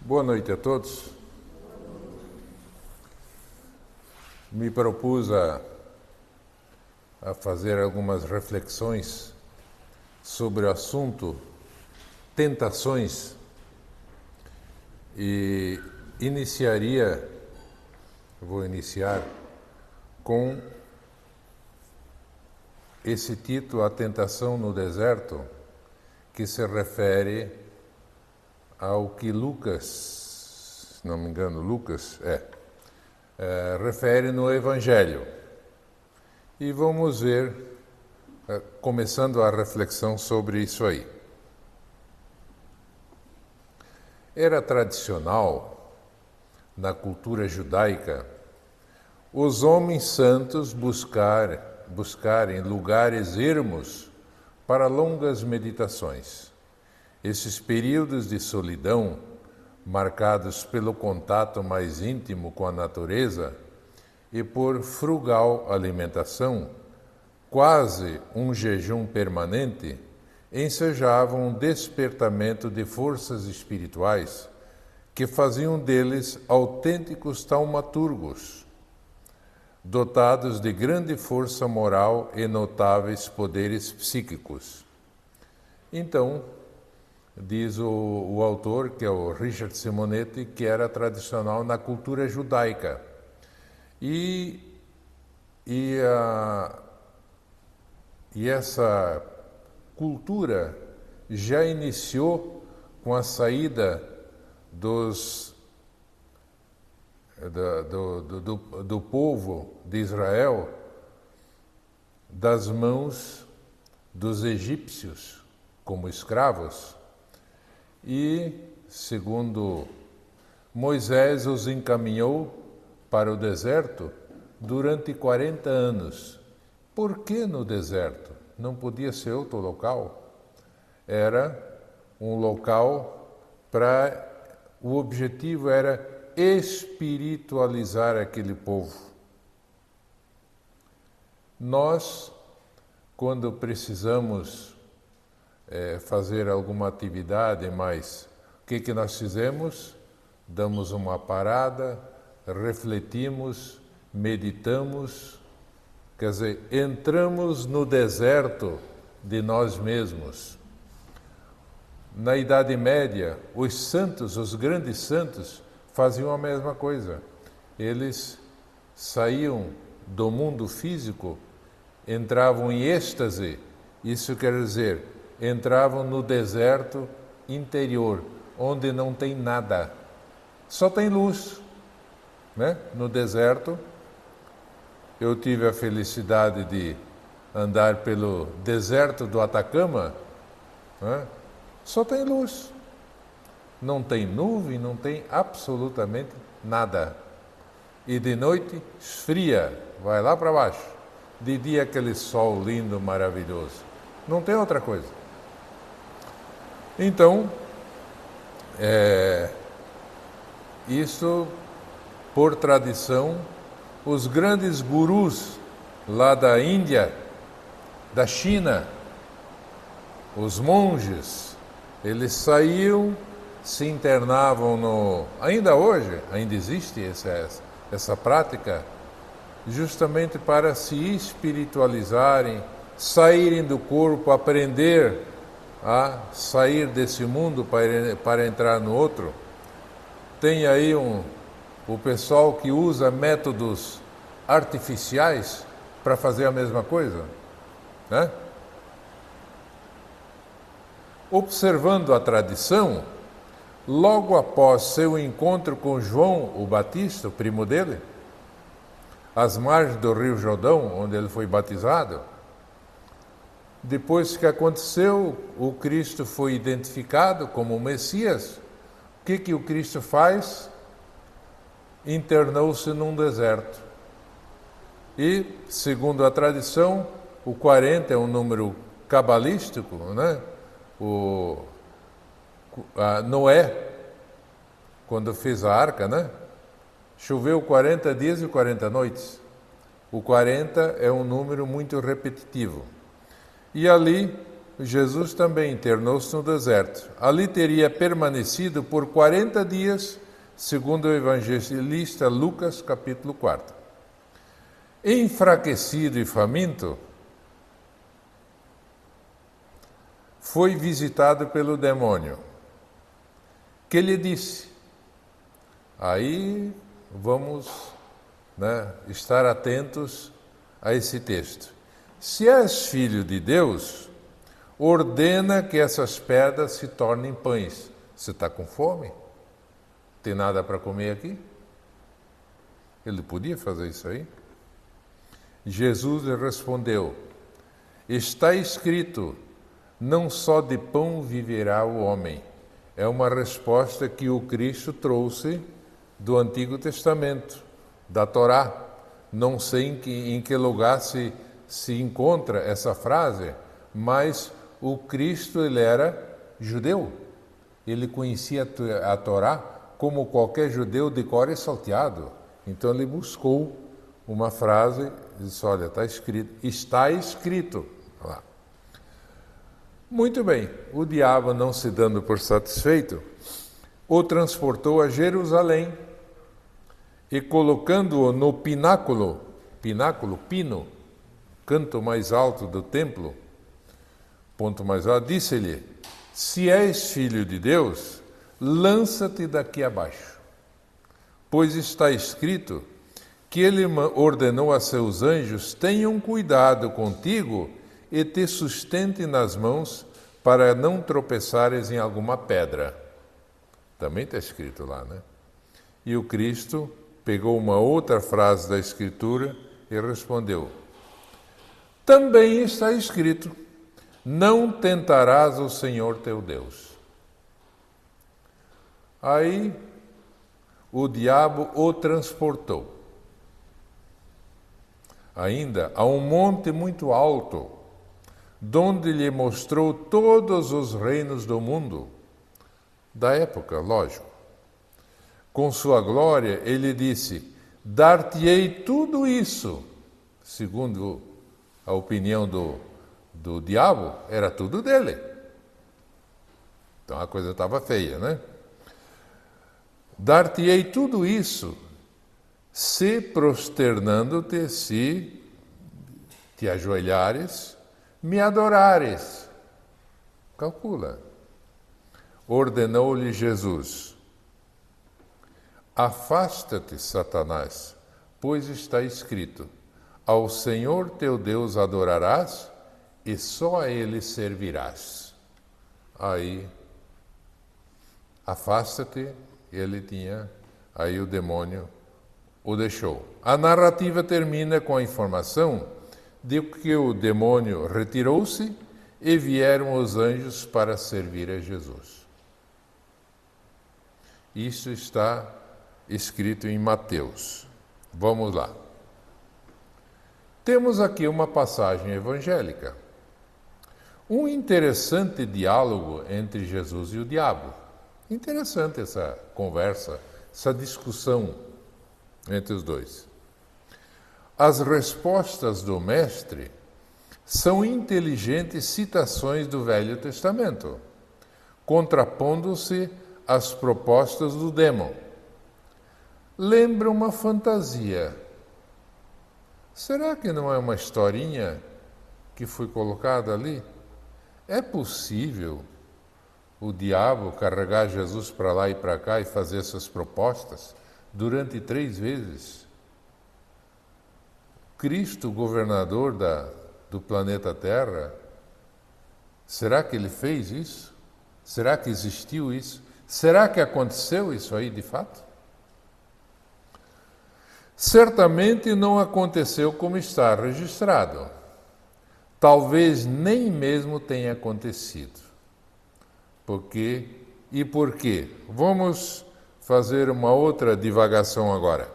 Boa noite a todos. Me propus a fazer algumas reflexões sobre o assunto tentações e vou iniciar com esse título, A Tentação no Deserto, que se refere ao que Lucas, se não me engano, refere no Evangelho. E vamos ver, começando a reflexão sobre isso aí. Era tradicional, na cultura judaica, os homens santos buscarem lugares ermos para longas meditações. Esses períodos de solidão, marcados pelo contato mais íntimo com a natureza e por frugal alimentação, quase um jejum permanente, ensejavam um despertamento de forças espirituais que faziam deles autênticos taumaturgos, dotados de grande força moral e notáveis poderes psíquicos. Então, diz o autor, que é o Richard Simonetti, que era tradicional na cultura judaica. E essa cultura já iniciou com a saída do povo de Israel das mãos dos egípcios como escravos. E, segundo Moisés, os encaminhou para o deserto durante 40 anos. Por que no deserto? Não podia ser outro local? Era um local o objetivo era espiritualizar aquele povo. Nós, quando precisamos fazer alguma atividade, mas o que nós fizemos? Damos uma parada, refletimos, meditamos, quer dizer, entramos no deserto de nós mesmos. Na Idade Média, os santos, os grandes santos, faziam a mesma coisa. Eles saíam do mundo físico, entravam em êxtase, isso quer dizer, entravam no deserto interior, onde não tem nada, só tem luz, né? No deserto, eu tive a felicidade de andar pelo deserto do Atacama, né? Só tem luz, não tem nuvem, não tem absolutamente nada. E de noite esfria, vai lá para baixo. De dia aquele sol lindo, maravilhoso. Não tem outra coisa. Então, isso, por tradição, os grandes gurus lá da Índia, da China, os monges, eles saíam, se internavam ainda hoje, ainda existe essa prática, justamente para se espiritualizarem, saírem do corpo, aprender a sair desse mundo para entrar no outro. Tem aí o pessoal que usa métodos artificiais para fazer a mesma coisa, né? Observando a tradição, logo após seu encontro com João o Batista, o primo dele, às margens do Rio Jordão, onde ele foi batizado, depois que aconteceu, o Cristo foi identificado como o Messias. O que o Cristo faz? Internou-se num deserto. E, segundo a tradição, o 40 é um número cabalístico, né? Noé, quando fez a arca, né? Choveu 40 dias e 40 noites. O 40 é um número muito repetitivo. E ali Jesus também internou-se no deserto. Ali teria permanecido por 40 dias, segundo o evangelista Lucas, capítulo 4. Enfraquecido e faminto, foi visitado pelo demônio, que lhe disse, aí vamos estar atentos a esse texto. Se és filho de Deus, ordena que essas pedras se tornem pães. Você está com fome? Tem nada para comer aqui? Ele podia fazer isso aí? Jesus lhe respondeu, está escrito, não só de pão viverá o homem. É uma resposta que o Cristo trouxe do Antigo Testamento, da Torá. Não sei em que lugar se encontra essa frase, mas o Cristo, ele era judeu. Ele conhecia a Torá como qualquer judeu de cor e salteado. Então ele buscou uma frase e disse, olha, está escrito. Lá. Muito bem, o diabo, não se dando por satisfeito, o transportou a Jerusalém e colocando-o no pino, canto mais alto do templo, ponto mais alto, disse-lhe, se és filho de Deus, lança-te daqui abaixo, pois está escrito que ele ordenou a seus anjos, tenham cuidado contigo e te sustente nas mãos para não tropeçares em alguma pedra. Também está escrito lá, né? E o Cristo pegou uma outra frase da Escritura e respondeu, também está escrito, não tentarás o Senhor teu Deus. Aí o diabo o transportou ainda a um monte muito alto, donde lhe mostrou todos os reinos do mundo, da época, lógico. Com sua glória, ele disse, dar-te-ei tudo isso. Segundo a opinião do diabo, era tudo dele. Então a coisa estava feia, né? Dar-te-ei tudo isso, se prosternando-te, se te ajoelhares, me adorares. Calcula. Ordenou-lhe Jesus, afasta-te, Satanás, pois está escrito, ao Senhor teu Deus adorarás e só a Ele servirás. Aí, afasta-te, aí o demônio o deixou. A narrativa termina com a informação de que o demônio retirou-se e vieram os anjos para servir a Jesus. Isso está escrito em Mateus. Vamos lá. Temos aqui uma passagem evangélica. Um interessante diálogo entre Jesus e o diabo. Interessante essa conversa, essa discussão entre os dois. As respostas do Mestre são inteligentes citações do Velho Testamento, contrapondo-se às propostas do demo. Lembra uma fantasia. Será que não é uma historinha que foi colocada ali? É possível o diabo carregar Jesus para lá e para cá e fazer essas propostas durante 3 vezes? Cristo, governador do planeta Terra, será que ele fez isso? Será que existiu isso? Será que aconteceu isso aí de fato? Certamente não aconteceu como está registrado. Talvez nem mesmo tenha acontecido. Por quê? E por quê? Vamos fazer uma outra divagação agora.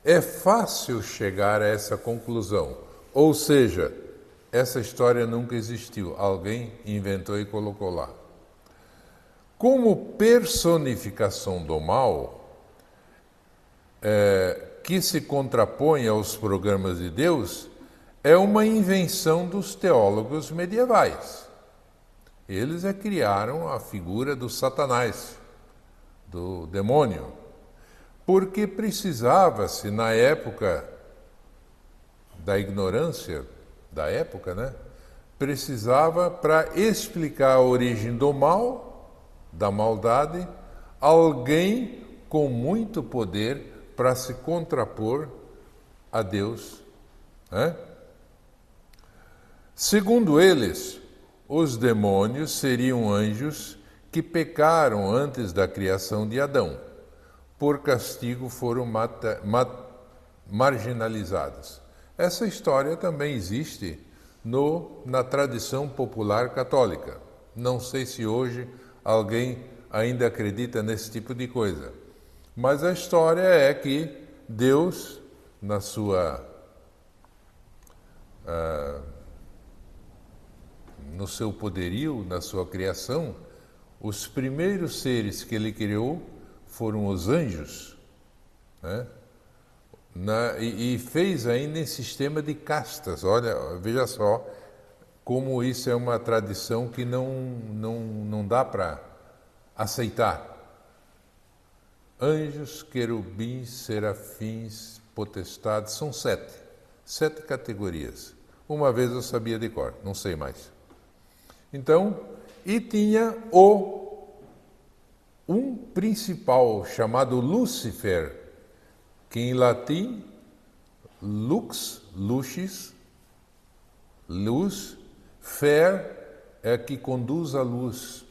É fácil chegar a essa conclusão, ou seja, essa história nunca existiu, alguém inventou e colocou lá. Como personificação do mal, que se contrapõe aos programas de Deus, é uma invenção dos teólogos medievais. Eles criaram a figura do Satanás, do demônio, porque precisava-se, na época da ignorância da época, né? Precisava, para explicar a origem do mal, da maldade, alguém com muito poder para se contrapor a Deus, né? Segundo eles, os demônios seriam anjos que pecaram antes da criação de Adão. Por castigo foram marginalizados. Essa história também existe na tradição popular católica. Não sei se hoje alguém ainda acredita nesse tipo de coisa. Mas a história é que Deus, no seu poderio, na sua criação, os primeiros seres que ele criou foram os anjos, né? E fez ainda em sistema de castas. Olha, veja só como isso é uma tradição que não dá para aceitar. Anjos, querubins, serafins, potestades, são 7. 7 categorias. Uma vez eu sabia de cor, não sei mais. Então, e tinha um principal chamado Lúcifer, que em latim, lux, lucis, luz, fer é que conduz a luz.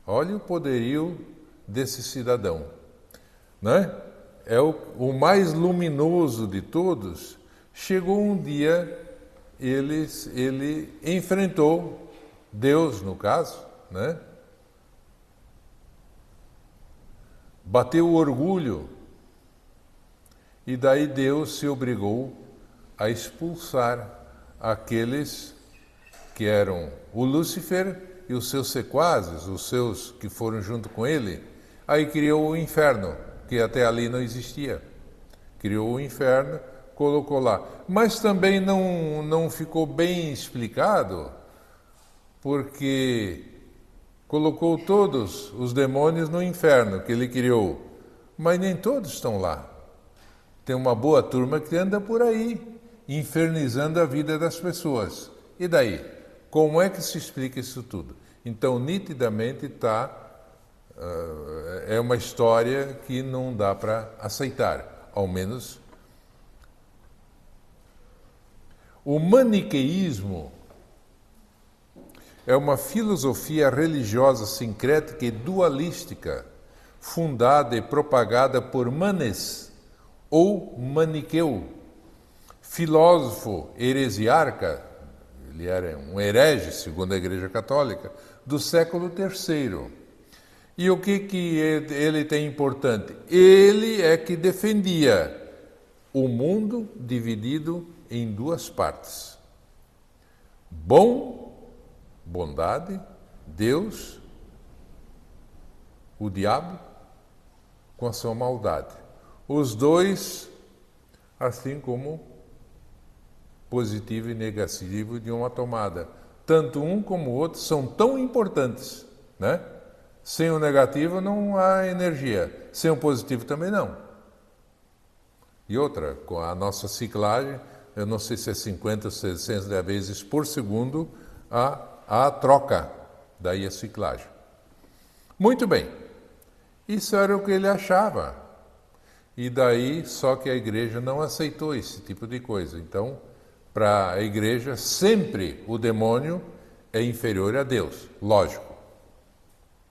Olha o poderio desse cidadão, né? É o mais luminoso de todos. Chegou um dia, ele enfrentou Deus, no caso, né? Bateu o orgulho. E daí Deus se obrigou a expulsar aqueles que eram o Lúcifer e os seus sequazes, os seus que foram junto com ele. Aí criou o inferno, que até ali não existia. Criou o inferno, colocou lá. Mas também não ficou bem explicado, porque colocou todos os demônios no inferno que ele criou, mas nem todos estão lá. Tem uma boa turma que anda por aí, infernizando a vida das pessoas. E daí? Como é que se explica isso tudo? Então, nitidamente é uma história que não dá para aceitar, ao menos. O maniqueísmo é uma filosofia religiosa sincrética e dualística, fundada e propagada por Manes, ou Maniqueu, filósofo heresiarca, ele era um herege, segundo a Igreja Católica, do século III. E o que ele tem importante? Ele é que defendia o mundo dividido em 2 partes. Bondade, Deus, o diabo, com a sua maldade. Os dois, assim como positivo e negativo de uma tomada. Tanto um como o outro são tão importantes, né? Sem o negativo não há energia, sem o positivo também não. E outra, com a nossa ciclagem, eu não sei se é 50 ou 60 vezes por segundo a troca, daí a ciclagem. Muito bem, isso era o que ele achava. E daí, só que a igreja não aceitou esse tipo de coisa. Então, para a igreja, sempre o demônio é inferior a Deus, lógico.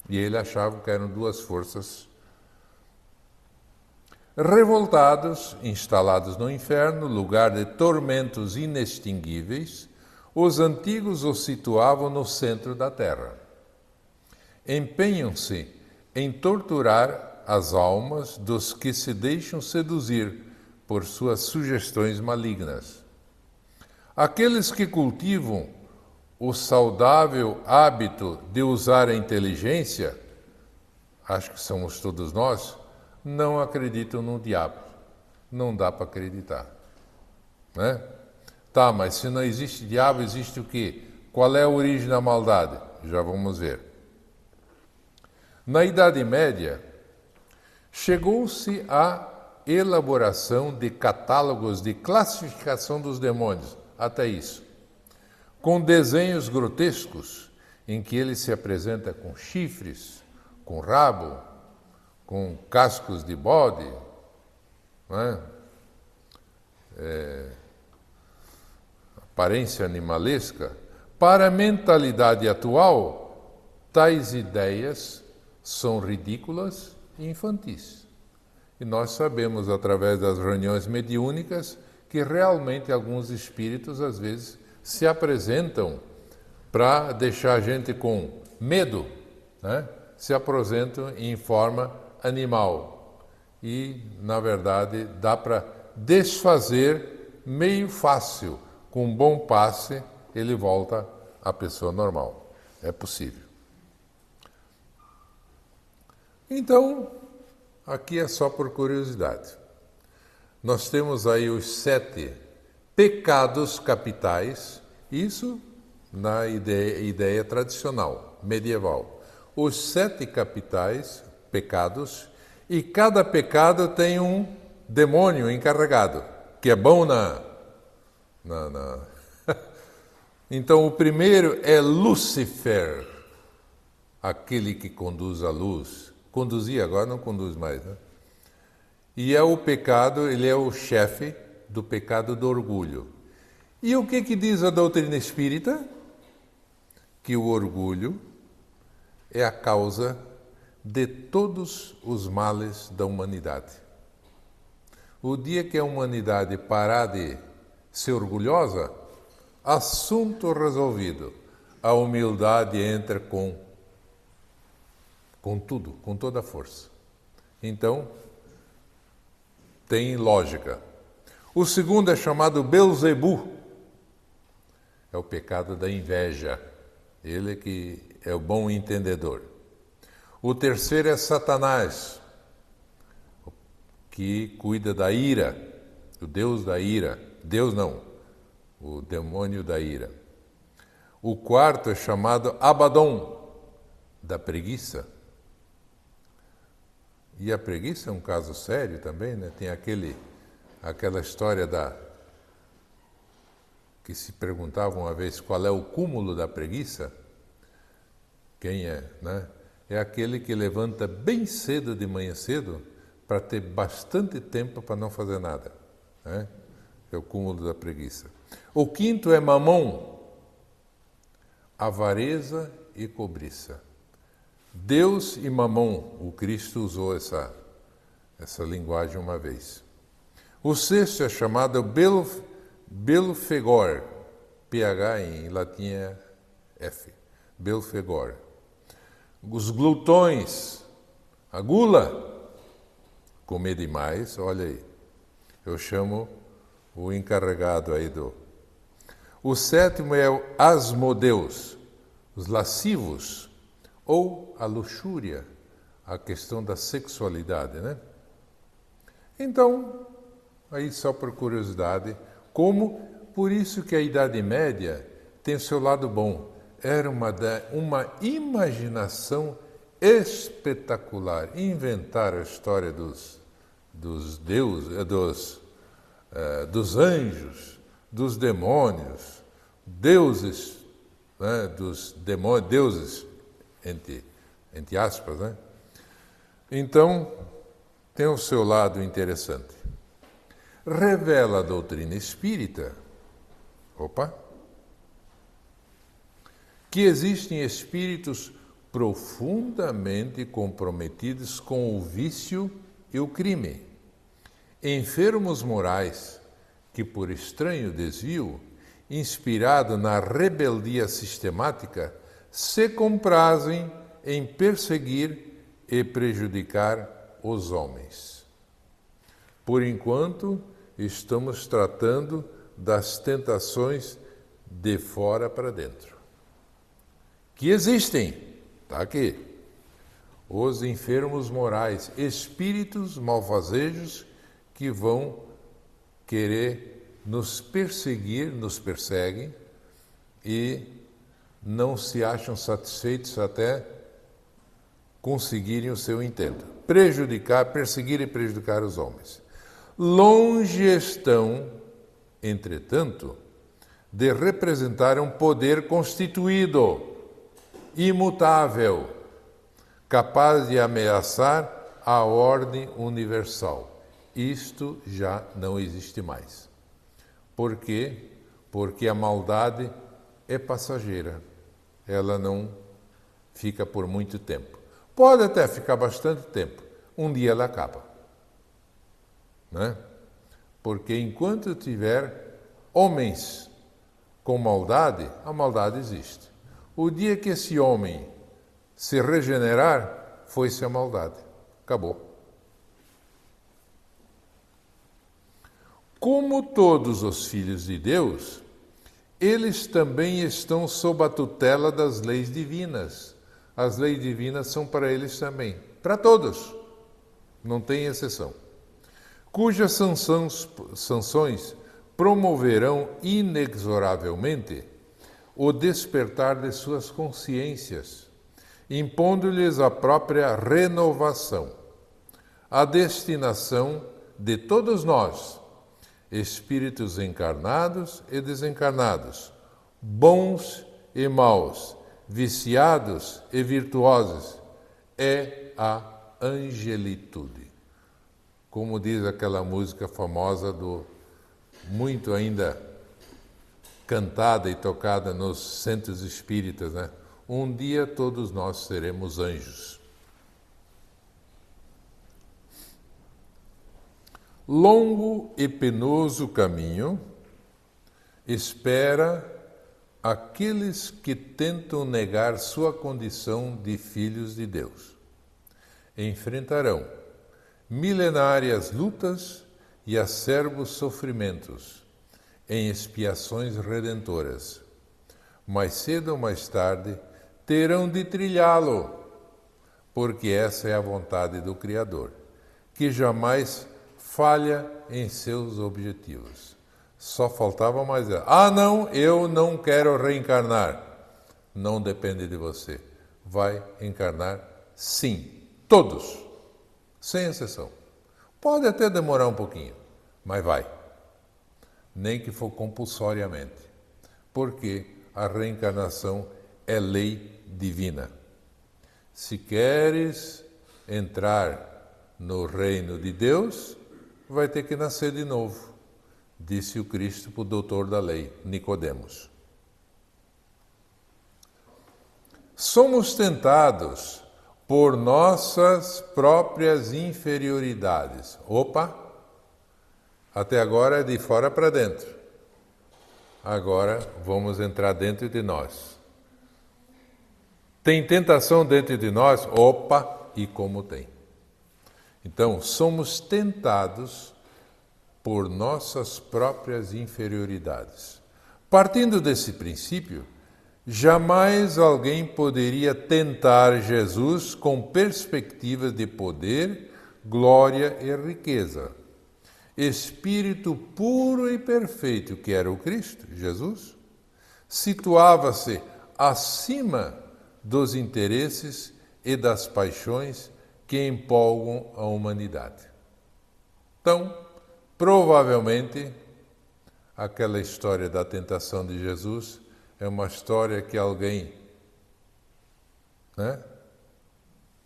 E ele achava que eram 2 forças. Revoltados, instalados no inferno, lugar de tormentos inextinguíveis, os antigos os situavam no centro da terra. Empenham-se em torturar as almas dos que se deixam seduzir por suas sugestões malignas. Aqueles que cultivam o saudável hábito de usar a inteligência, acho que somos todos nós, não acreditam no diabo. Não dá para acreditar, né? Tá, mas se não existe diabo, existe o quê? Qual é a origem da maldade? Já vamos ver. Na Idade Média, chegou-se à elaboração de catálogos de classificação dos demônios, até isso, com desenhos grotescos, em que ele se apresenta com chifres, com rabo, com cascos de bode, não é? Aparência animalesca. Para a mentalidade atual, tais ideias são ridículas e infantis. E nós sabemos, através das reuniões mediúnicas, que realmente alguns espíritos, às vezes, se apresentam para deixar a gente com medo, né? Se apresentam em forma animal. E, na verdade, dá para desfazer meio fácil. Com um bom passe, ele volta à pessoa normal. É possível. Então, aqui é só por curiosidade. Nós temos aí os 7 pecados capitais, isso na ideia tradicional, medieval. Os 7 capitais, pecados, e cada pecado tem um demônio encarregado, que é bom Então, o primeiro é Lúcifer, aquele que conduz a luz. Conduzia, agora não conduz mais, né? E é o pecado, ele é o chefe do pecado do orgulho. E o que diz a doutrina espírita? Que o orgulho é a causa de todos os males da humanidade. O dia que a humanidade parar de ser orgulhosa, assunto resolvido. A humildade entra com tudo, com toda a força. Então, tem lógica. O segundo é chamado Belzebu. É o pecado da inveja. Ele que é o bom entendedor. O terceiro é Satanás, que cuida da ira, o Deus da ira. Deus não, o demônio da ira. O quarto é chamado Abaddon, da preguiça. E a preguiça é um caso sério também, né? Tem aquela história que se perguntava uma vez qual é o cúmulo da preguiça. Quem é, né? É aquele que levanta bem cedo de manhã cedo para ter bastante tempo para não fazer nada, né? É o cúmulo da preguiça. O quinto é Mamon, avareza e cobiça. Deus e Mamon, o Cristo usou essa linguagem uma vez. O sexto é chamado Belfegor, PH em latim é F, Belfegor. Os glutões, a gula, comer demais, olha aí, eu chamo o encarregado aí do... O sétimo é o Asmodeus, os lascivos, ou a luxúria, a questão da sexualidade, né? Então, aí só por curiosidade, por isso que a Idade Média tem o seu lado bom. Era uma imaginação espetacular. Inventaram a história dos deuses, dos anjos, dos demônios, deuses, né, dos demônios, deuses, entre aspas, né? Então, tem o seu lado interessante. Revela a doutrina espírita, que existem espíritos profundamente comprometidos com o vício e o crime, enfermos morais que, por estranho desvio, inspirado na rebeldia sistemática, se comprazem em perseguir e prejudicar os homens. Por enquanto, estamos tratando das tentações de fora para dentro, que existem, está aqui, os enfermos morais, espíritos malfazejos que vão querer nos perseguem e não se acham satisfeitos até conseguirem o seu intento. Perseguir e prejudicar os homens. Longe estão, entretanto, de representar um poder constituído, imutável, capaz de ameaçar a ordem universal. Isto já não existe mais. Por quê? Porque a maldade é passageira. Ela não fica por muito tempo. Pode até ficar bastante tempo. Um dia ela acaba. Né? Porque enquanto tiver homens com maldade, a maldade existe. O dia que esse homem se regenerar, foi-se a maldade. Acabou. Como todos os filhos de Deus, eles também estão sob a tutela das leis divinas. As leis divinas são para eles também. Para todos. Não tem exceção. Cujas sanções promoverão inexoravelmente o despertar de suas consciências, impondo-lhes a própria renovação, a destinação de todos nós, espíritos encarnados e desencarnados, bons e maus, viciados e virtuosos, é a angelitude. Como diz aquela música famosa muito ainda cantada e tocada nos centros espíritas, né? Um dia todos nós seremos anjos. Longo e penoso caminho espera aqueles que tentam negar sua condição de filhos de Deus. Enfrentarão milenárias lutas e acerbos sofrimentos em expiações redentoras. Mais cedo ou mais tarde terão de trilhá-lo, porque essa é a vontade do Criador, que jamais falha em seus objetivos. Só faltava mais. Não, eu não quero reencarnar. Não depende de você. Vai encarnar sim. Todos. Sem exceção. Pode até demorar um pouquinho, mas vai. Nem que for compulsoriamente. Porque a reencarnação é lei divina. Se queres entrar no reino de Deus, vai ter que nascer de novo, disse o Cristo para o doutor da lei, Nicodemos. Somos tentados por nossas próprias inferioridades. Opa! Até agora é de fora para dentro. Agora vamos entrar dentro de nós. Tem tentação dentro de nós? Opa! E como tem. Então, somos tentados por nossas próprias inferioridades. Partindo desse princípio, jamais alguém poderia tentar Jesus com perspectivas de poder, glória e riqueza. Espírito puro e perfeito, que era o Cristo, Jesus, situava-se acima dos interesses e das paixões que empolgam a humanidade. Então, provavelmente, aquela história da tentação de Jesus é uma história que alguém...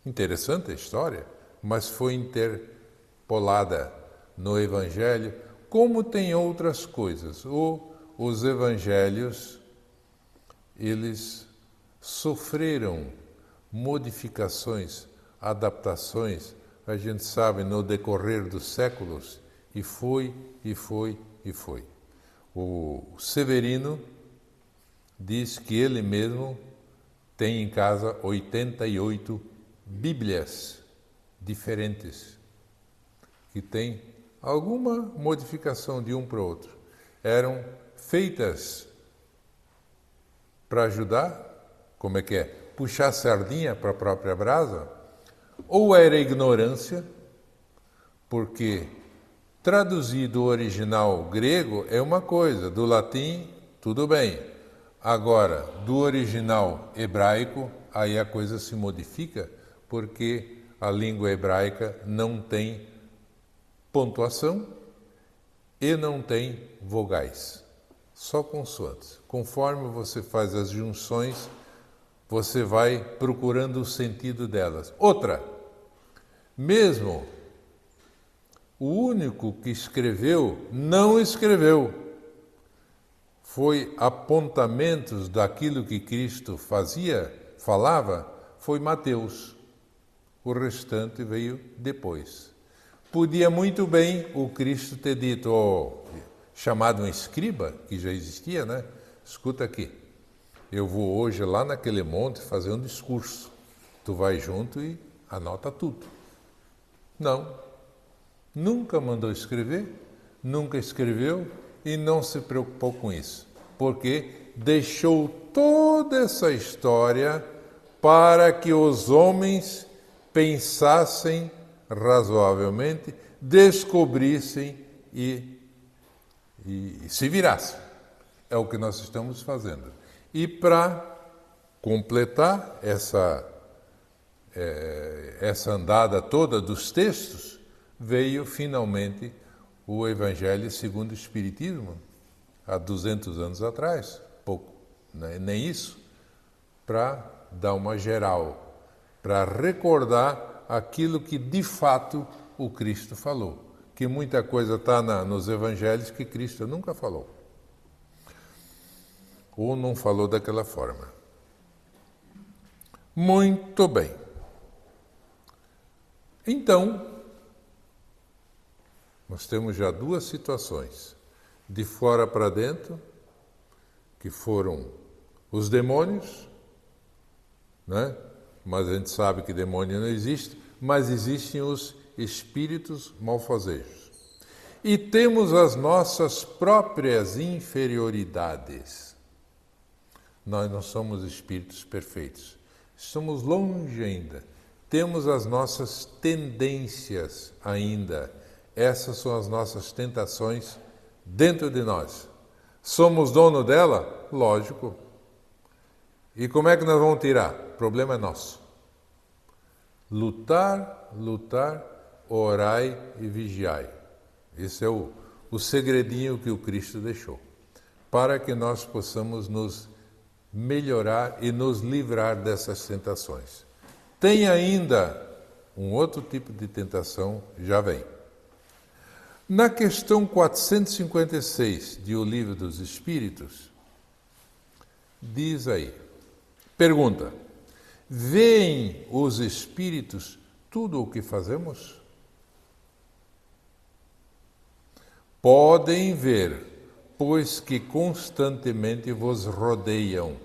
Interessante a história, mas foi interpolada no Evangelho, como tem outras coisas. Os Evangelhos, eles sofreram modificações, adaptações, a gente sabe, no decorrer dos séculos, e foi. O Severino diz que ele mesmo tem em casa 88 Bíblias diferentes, que tem alguma modificação de um para o outro. Eram feitas para ajudar, como é que é? Puxar sardinha para a própria brasa, ou era ignorância, porque traduzir do original grego é uma coisa, do latim, tudo bem. Agora, do original hebraico, aí a coisa se modifica, porque a língua hebraica não tem pontuação e não tem vogais, só consoantes. Conforme você faz as junções, você vai procurando o sentido delas. Outra, mesmo o único que escreveu, não escreveu. Foi apontamentos daquilo que Cristo falava, foi Mateus. O restante veio depois. Podia muito bem o Cristo ter dito, chamado um escriba, que já existia, né? Escuta aqui, eu vou hoje lá naquele monte fazer um discurso. Tu vai junto e anota tudo. Não. Nunca mandou escrever, nunca escreveu e não se preocupou com isso. Porque deixou toda essa história para que os homens pensassem razoavelmente, descobrissem e se virassem. É o que nós estamos fazendo. E para completar essa andada toda dos textos, veio finalmente o Evangelho segundo o Espiritismo, há 200 anos atrás, pouco, né? Nem isso, para dar uma geral, para recordar aquilo que de fato o Cristo falou, que muita coisa está nos Evangelhos que Cristo nunca falou, ou não falou daquela forma. Muito bem. Então, nós temos já duas situações, de fora para dentro, que foram os demônios, né? Mas a gente sabe que demônio não existe, mas existem os espíritos malfazejos. E temos as nossas próprias inferioridades. Nós não somos espíritos perfeitos, estamos longe ainda. Temos as nossas tendências ainda. Essas são as nossas tentações dentro de nós. Somos dono dela? Lógico. E como é que nós vamos tirar? O problema é nosso. Lutar, lutar, orai e vigiai. Esse é o segredinho que o Cristo deixou. Para que nós possamos nos melhorar e nos livrar dessas tentações. Tem ainda um outro tipo de tentação, já vem. Na questão 456 de O Livro dos Espíritos, diz aí, pergunta, veem os espíritos tudo o que fazemos? Podem ver, pois que constantemente vos rodeiam.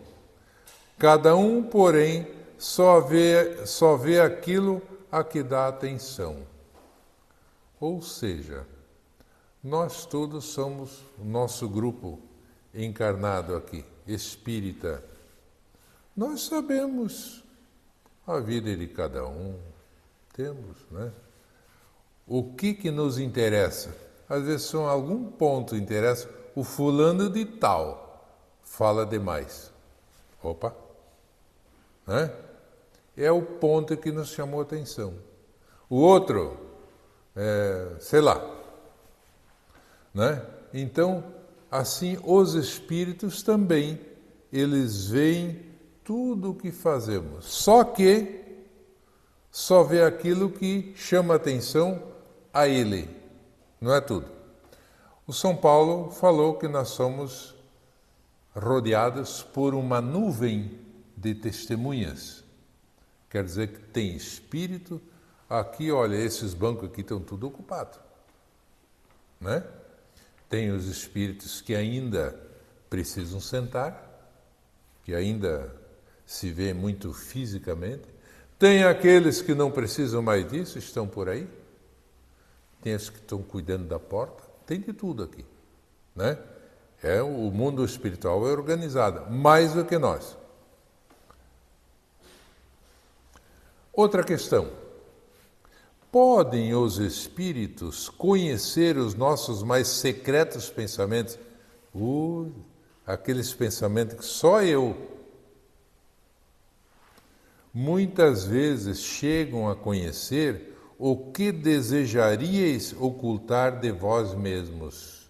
Cada um, porém, só vê aquilo a que dá atenção. Ou seja, nós todos somos o nosso grupo encarnado aqui, espírita. Nós sabemos a vida de cada um, temos, né? O que nos interessa? Às vezes, só algum ponto interessa, o fulano de tal fala demais. Opa! Né? É o ponto que nos chamou a atenção. O outro, sei lá. Né? Então, assim, os espíritos também, eles veem tudo o que fazemos. Só que só vê aquilo que chama atenção a ele. Não é tudo. O São Paulo falou que nós somos rodeados por uma nuvem de testemunhas. Quer dizer que tem espírito. Aqui, olha, esses bancos aqui estão tudo ocupados. Né? Tem os espíritos que ainda precisam sentar, que ainda se vê muito fisicamente. Tem aqueles que não precisam mais disso, estão por aí. Tem os que estão cuidando da porta. Tem de tudo aqui. Né? O mundo espiritual é organizado, mais do que nós. Outra questão. Podem os espíritos conhecer os nossos mais secretos pensamentos? Aqueles pensamentos que só eu. Muitas vezes chegam a conhecer o que desejaríeis ocultar de vós mesmos.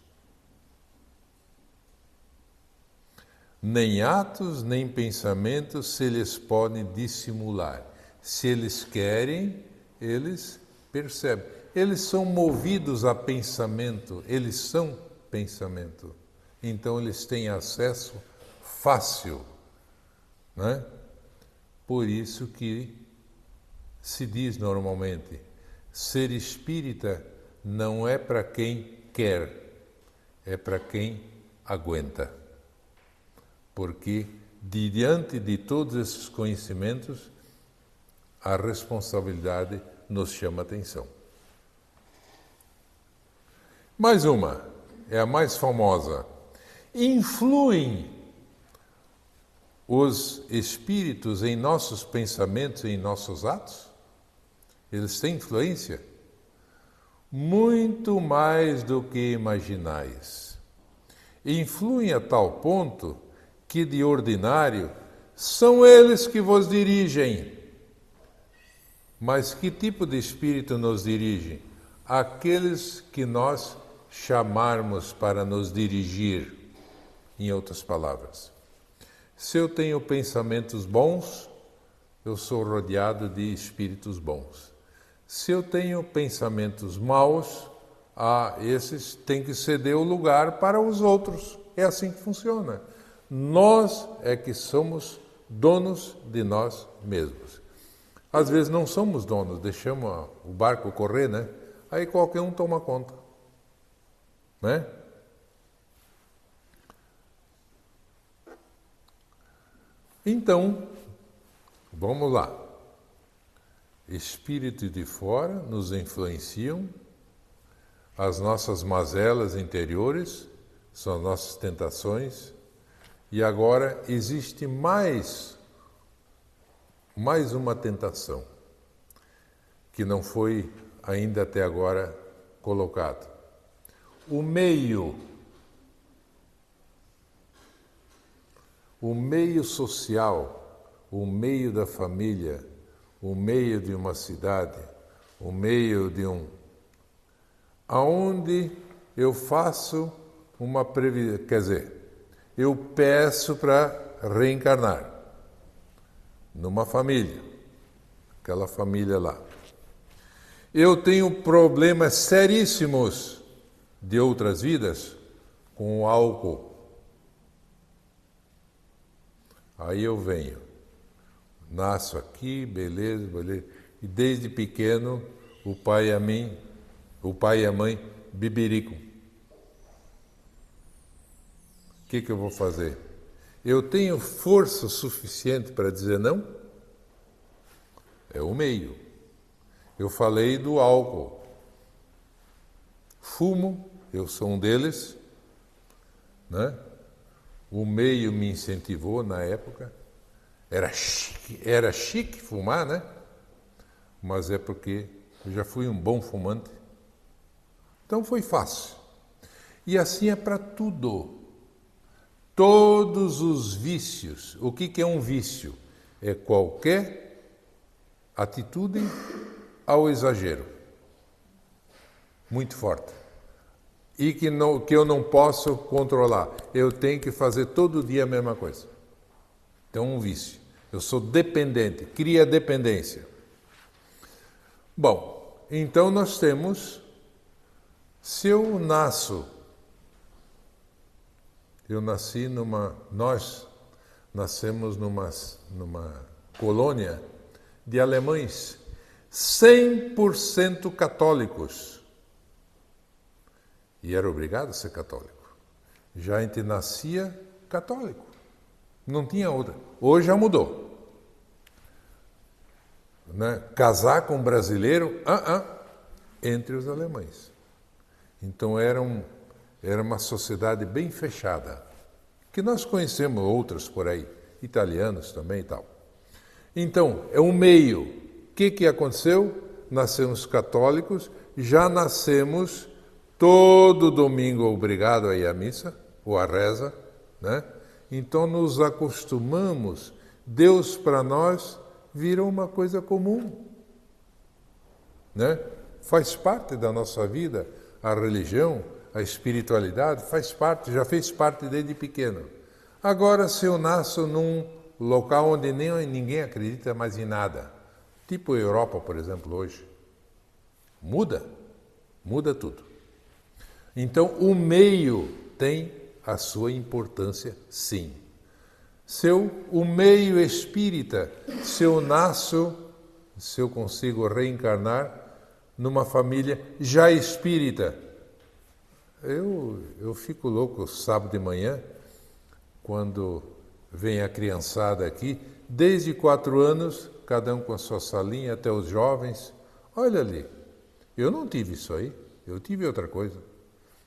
Nem atos, nem pensamentos se lhes podem dissimular. Se eles querem, eles percebem. Eles são movidos a pensamento, eles são pensamento. Então eles têm acesso fácil, né? Por isso que se diz normalmente, ser espírita não é para quem quer, é para quem aguenta. Porque diante de todos esses conhecimentos, a responsabilidade nos chama a atenção. Mais uma, é a mais famosa. Influem os espíritos em nossos pensamentos e em nossos atos? Eles têm influência? Muito mais do que imaginais. Influem a tal ponto que, de ordinário, são eles que vos dirigem. Mas que tipo de espírito nos dirige? Aqueles que nós chamarmos para nos dirigir, em outras palavras. Se eu tenho pensamentos bons, eu sou rodeado de espíritos bons. Se eu tenho pensamentos maus, esses têm que ceder o lugar para os outros. É assim que funciona. Nós é que somos donos de nós mesmos. Às vezes não somos donos, deixamos o barco correr, né? Aí qualquer um toma conta, né? Então, vamos lá. Espíritos de fora nos influenciam, as nossas mazelas interiores são as nossas tentações, e agora existe mais uma tentação que não foi ainda até agora colocado. O meio social, o meio da família, o meio de uma cidade, o meio de aonde eu faço uma previsão, quer dizer, eu peço para reencarnar numa família, aquela família lá. Eu tenho problemas seríssimos de outras vidas com o álcool. Aí eu venho, nasço aqui, beleza, e desde pequeno o pai e a mãe beberiam. O que eu vou fazer? Eu tenho força suficiente para dizer não? É o meio. Eu falei do álcool. Fumo, eu sou um deles, né? O meio me incentivou na época. Era chique fumar, né? Mas é porque eu já fui um bom fumante. Então foi fácil. E assim é para tudo. Todos os vícios. O que é um vício? É qualquer atitude ao exagero. Muito forte. E que eu não posso controlar. Eu tenho que fazer todo dia a mesma coisa. Então, um vício. Eu sou dependente, cria dependência. Bom, então nós temos, se eu nós nascemos numa colônia de alemães 100% católicos. E era obrigado a ser católico. Já a gente nascia católico. Não tinha outra. Hoje já mudou. Né? Casar com um brasileiro, entre os alemães. Então era uma sociedade bem fechada. Que nós conhecemos outras por aí, italianos também e tal. Então, é um meio. O que aconteceu? nascemos católicos, já nascemos todo domingo obrigado a ir à missa, ou à reza, né? Então nos acostumamos, Deus para nós vira uma coisa comum, né? Faz parte da nossa vida, a religião, a espiritualidade, faz parte, já fez parte desde pequeno. Agora, se eu nasço num local onde ninguém acredita mais em nada, tipo a Europa, por exemplo, hoje, muda tudo. Então, o meio tem a sua importância, sim. O meio espírita, se eu consigo reencarnar numa família já espírita, eu fico louco sábado de manhã, quando vem a criançada aqui, desde 4 anos, cada um com a sua salinha, até os jovens. Olha ali, eu não tive isso aí, eu tive outra coisa.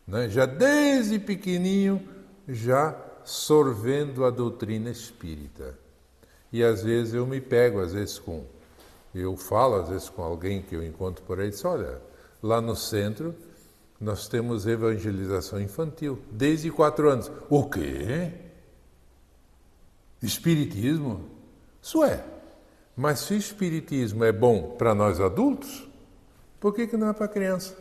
Né? Já desde pequenininho, já sorvendo a doutrina espírita. E às vezes eu me pego, eu falo às vezes com alguém que eu encontro por aí, diz, olha, lá no centro nós temos evangelização infantil, desde 4 anos. O quê? Espiritismo? Isso é. Mas se o espiritismo é bom para nós adultos, por que não é para criança?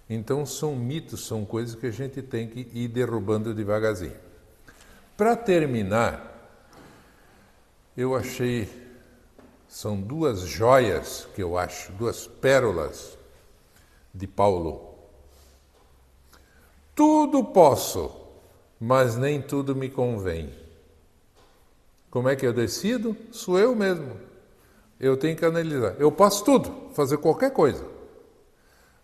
Então são mitos, são coisas que a gente tem que ir derrubando devagarzinho. Para terminar, eu achei, são 2 joias que eu acho, 2 pérolas de Paulo. Tudo posso, mas nem tudo me convém. Como é que eu decido? Sou eu mesmo. Eu tenho que analisar. Eu posso tudo, fazer qualquer coisa.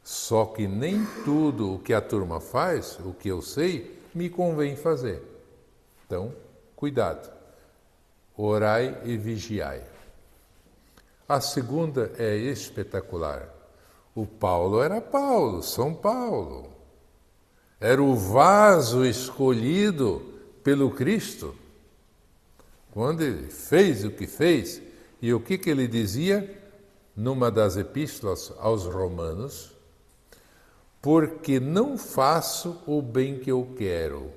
Só que nem tudo o que a turma faz, o que eu sei, me convém fazer. Então, cuidado. Orai e vigiai. A segunda é espetacular. O Paulo era Paulo, São Paulo. Era o vaso escolhido pelo Cristo. Quando ele fez o que fez, e o que ele dizia numa das epístolas aos Romanos? Porque não faço o bem que eu quero.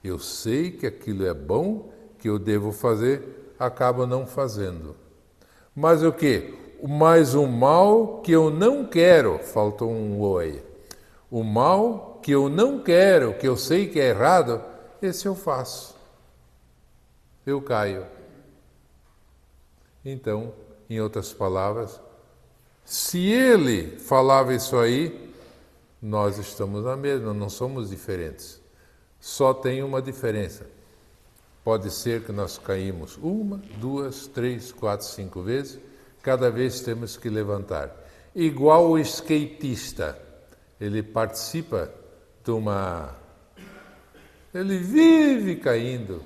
Eu sei que aquilo é bom, que eu devo fazer, acabo não fazendo. Mas o quê? Mas o mal que eu não quero, faltou um oi. O mal que eu não quero, que eu sei que é errado, esse eu faço. Eu caio. Então, em outras palavras, se ele falava isso aí, nós estamos na mesma, não somos diferentes. Só tem uma diferença. Pode ser que nós caímos 1, 2, 3, 4, 5 vezes, cada vez temos que levantar. Igual o skatista, ele participa de uma... Ele vive caindo,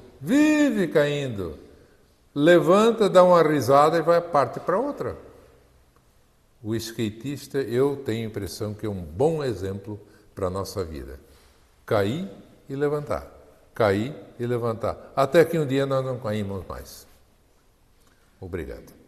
levanta, dá uma risada e vai parte para outra. O skatista, eu tenho a impressão que é um bom exemplo para a nossa vida. Cair e levantar. Cair e levantar. Até que um dia nós não caímos mais. Obrigado.